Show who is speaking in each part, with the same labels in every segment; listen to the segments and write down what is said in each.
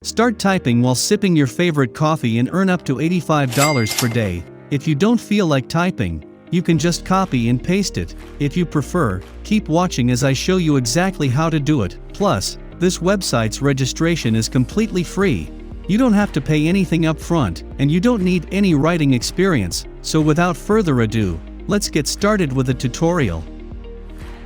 Speaker 1: Start typing while sipping your favorite coffee and earn up to $85 per day. If you don't feel like typing, you can just copy and paste it. If you prefer, keep watching as I show you exactly how to do it. Plus, this website's registration is completely free. You don't have to pay anything up front, and you don't need any writing experience. So without further ado, let's get started with the tutorial.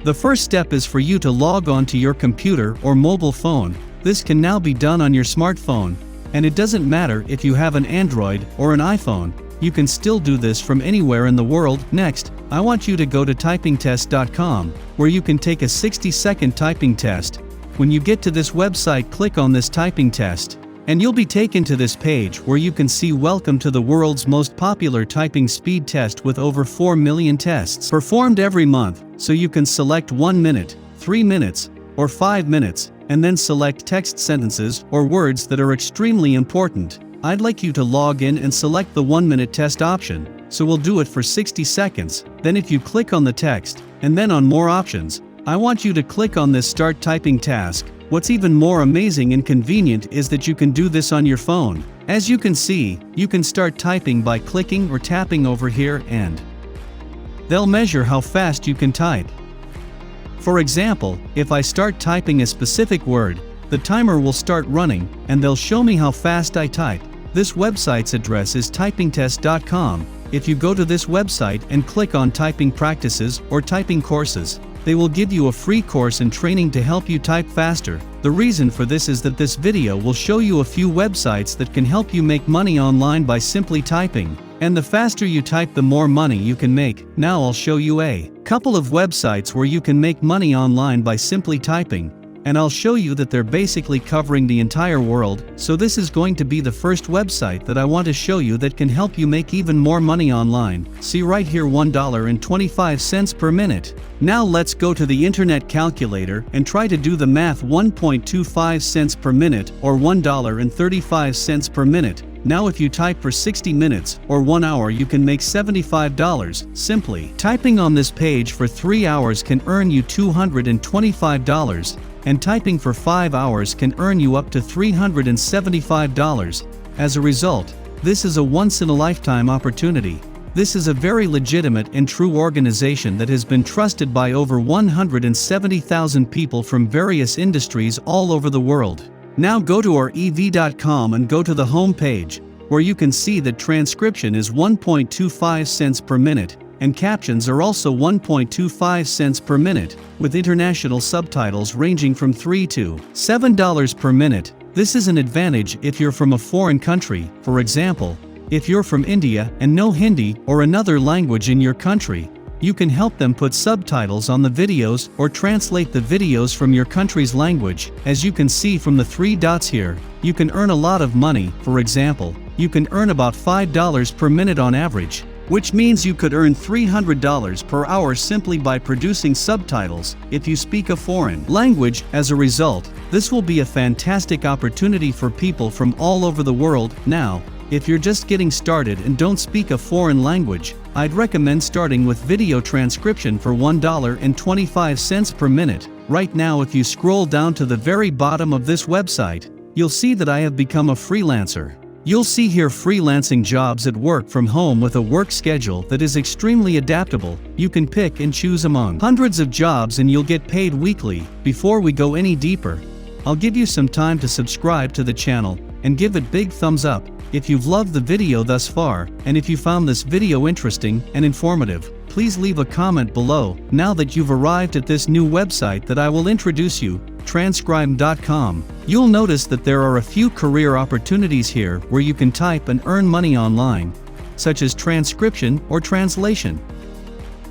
Speaker 1: The first step is for you to log on to your computer or mobile phone. This can now be done on your smartphone, and it doesn't matter if you have an Android or an iPhone, you can still do this from anywhere in the world. Next, I want you to go to typingtest.com, where you can take a 60-second typing test. When you get to this website, click on this typing test, and you'll be taken to this page where you can see "Welcome to the world's most popular typing speed test with over 4 million tests performed every month." So you can select 1 minute, 3 minutes, or 5 minutes, and then select text sentences or words that are extremely important. I'd like you to log in and select the 1-minute test option, so we'll do it for 60 seconds. Then if you click on the text, and then on more options, I want you to click on this Start Typing task. What's even more amazing and convenient is that you can do this on your phone. As you can see, you can start typing by clicking or tapping over here, and they'll measure how fast you can type. For example, if I start typing a specific word, the timer will start running, and they'll show me how fast I type. This website's address is typingtest.com. If you go to this website and click on Typing Practices or Typing Courses, they will give you a free course and training to help you type faster. The reason for this is that this video will show you a few websites that can help you make money online by simply typing. And the faster you type, the more money you can make. Now I'll show you a couple of websites where you can make money online by simply typing. And I'll show you that they're basically covering the entire world. So this is going to be the first website that I want to show you that can help you make even more money online. See right here, $1.25 per minute. Now let's go to the internet calculator and try to do the math. 1.25 cents per minute or $1.35 per minute. Now if you type for 60 minutes or 1 hour, you can make $75. Simply typing on this page for 3 hours can earn you $225, and typing for 5 hours can earn you up to $375. As a result, this is a once-in-a-lifetime opportunity. This is a very legitimate and true organization that has been trusted by over 170,000 people from various industries all over the world. Now go to our ev.com and go to the home page, where you can see that transcription is 1.25 cents per minute, and captions are also 1.25 cents per minute, with international subtitles ranging from $3 to $7 per minute. This is an advantage if you're from a foreign country. For example, if you're from India and know Hindi or another language in your country, you can help them put subtitles on the videos or translate the videos from your country's language. As you can see from the 3 dots here, you can earn a lot of money. For example, you can earn about $5 per minute on average, which means you could earn $300 per hour simply by producing subtitles if you speak a foreign language. As a result, this will be a fantastic opportunity for people from all over the world. Now, if you're just getting started and don't speak a foreign language, I'd recommend starting with video transcription for $1.25 per minute. Right now, if you scroll down to the very bottom of this website, you'll see that I have become a freelancer. You'll see here freelancing jobs at work from home with a work schedule that is extremely adaptable. You can pick and choose among hundreds of jobs and you'll get paid weekly. Before we go any deeper, I'll give you some time to subscribe to the channel and give it big thumbs up if you've loved the video thus far, and if you found this video interesting and informative, please leave a comment below. Now that you've arrived at this new website that I will introduce you, transcribe.com, you'll notice that there are a few career opportunities here where you can type and earn money online, such as transcription or translation.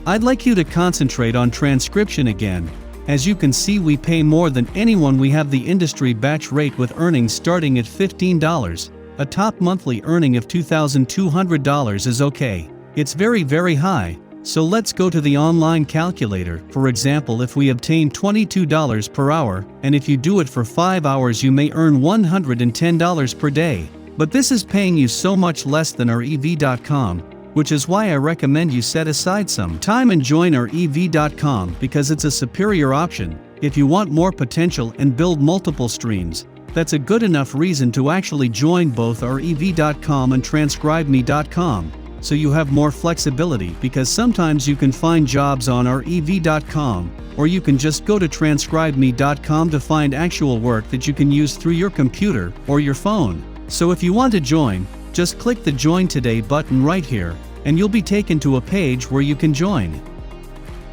Speaker 1: I'd like you to concentrate on transcription again. As you can see, we pay more than anyone. We have the industry batch rate with earnings starting at $15. A top monthly earning of $2,200 is okay. It's very high. So let's go to the online calculator. For example, if we obtain $22 per hour, and if you do it for 5 hours, you may earn $110 per day. But this is paying you so much less than our ev.com, which is why I recommend you set aside some time and join our ev.com, because it's a superior option if you want more potential and build multiple streams that's a good enough reason to actually join both our ev.com and transcribeme.com. So you have more flexibility, because sometimes you can find jobs on our ev.com, or you can just go to transcribeme.com to find actual work that you can use through your computer or your phone. So if you want to join, just click the Join Today button right here, and you'll be taken to a page where you can join.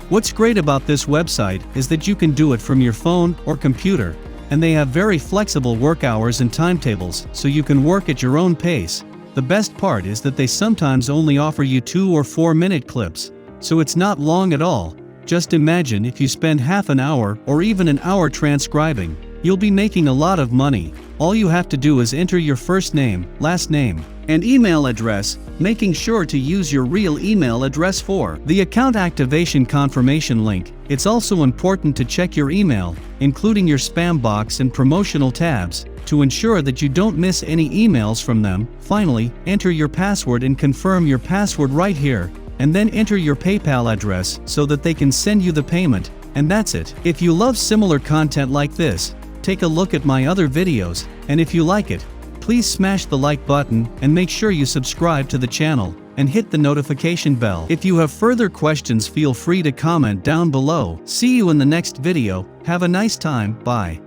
Speaker 1: What's great about this website is that you can do it from your phone or computer, and they have very flexible work hours and timetables, so you can work at your own pace. The best part is that they sometimes only offer you 2 or 4 minute clips, so it's not long at all. Just imagine if you spend half an hour or even an hour transcribing, you'll be making a lot of money. All you have to do is enter your first name, last name, and email address, making sure to use your real email address for the account activation confirmation link. It's also important to check your email, including your spam box and promotional tabs, to ensure that you don't miss any emails from them. Finally, enter your password and confirm your password right here, and then enter your PayPal address so that they can send you the payment, and that's it. If you love similar content like this, take a look at my other videos, and if you like it, please smash the like button and make sure you subscribe to the channel and hit the notification bell. If you have further questions, feel free to comment down below. See you in the next video. Have a nice time. Bye.